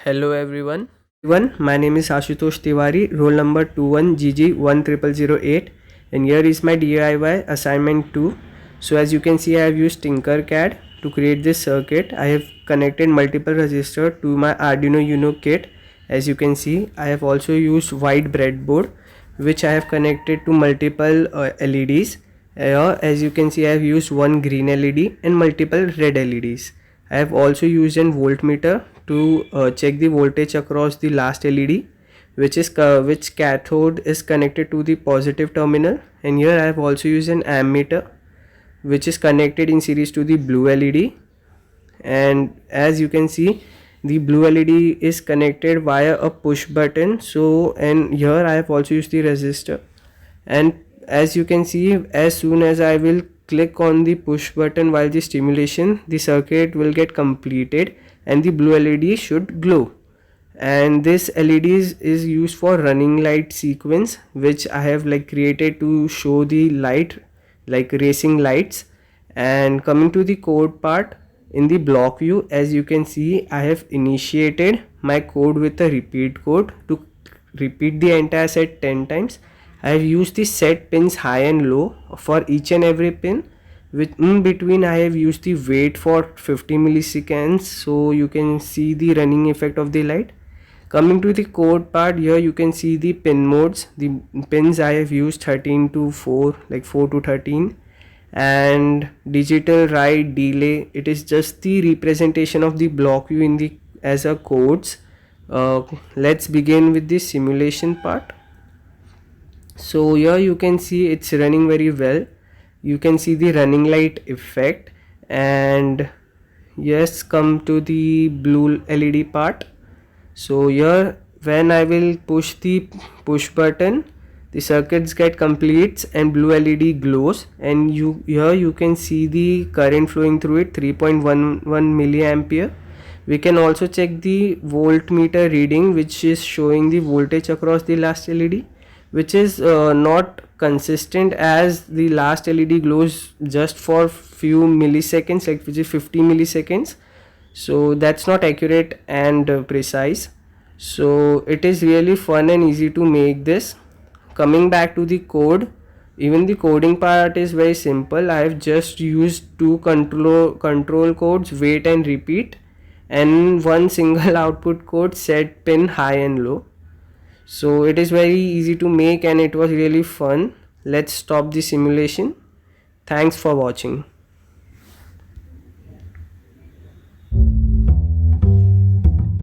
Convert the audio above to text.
Hello everyone. My name is Ashutosh Tiwari, roll number 21GG10008, and here is my DIY assignment 2. So as you can see, I have used Tinkercad to create this circuit. I have connected multiple resistors to my Arduino Uno kit. As you can see, I have also used white breadboard, which I have connected to multiple LEDs. As you can see, I have used one green LED and multiple red LEDs. I have also used an voltmeter to check the voltage across the last LED, which cathode is connected to the positive terminal, and here I have also used an ammeter which is connected in series to the blue LED. And as you can see, the blue LED is connected via a push button. And here I have also used the resistor, and as you can see, as soon as I will click on the push button while the stimulation, the circuit will get completed and the blue LED should glow. And this LED is used for running light sequence, which I have created to show the light like racing lights. And coming to the code part, in the block view, as you can see, I have initiated my code with a repeat code to repeat the entire set 10 times. I have used the set pins high and low for each and every pin. With in between, I have used the wait for 50 milliseconds, so you can see the running effect of the light. Coming to the code part, here you can see the pin modes. The pins I have used 13 to 4, like 4 to 13, and digital write delay. It is just the representation of the block view in the as a codes. Let's begin with the simulation part. So here you can see it's running very well. You can see the running light effect. And yes, come to the blue LED part. So here when I will push the push button, the circuits get completes and blue LED glows, and here you can see the current flowing through it, 3.11 milliampere. We can also check the voltmeter reading, which is showing the voltage across the last LED, which is not consistent, as the last LED glows just for few milliseconds, like which is 50 milliseconds. So that's not accurate and precise. So it is really fun and easy to make this. Coming back to the code, even the coding part is very simple. I have just used two control codes, wait and repeat, and one single output code, set pin high and low. So it is very easy to make and it was really fun. Let's stop the simulation. Thanks for watching.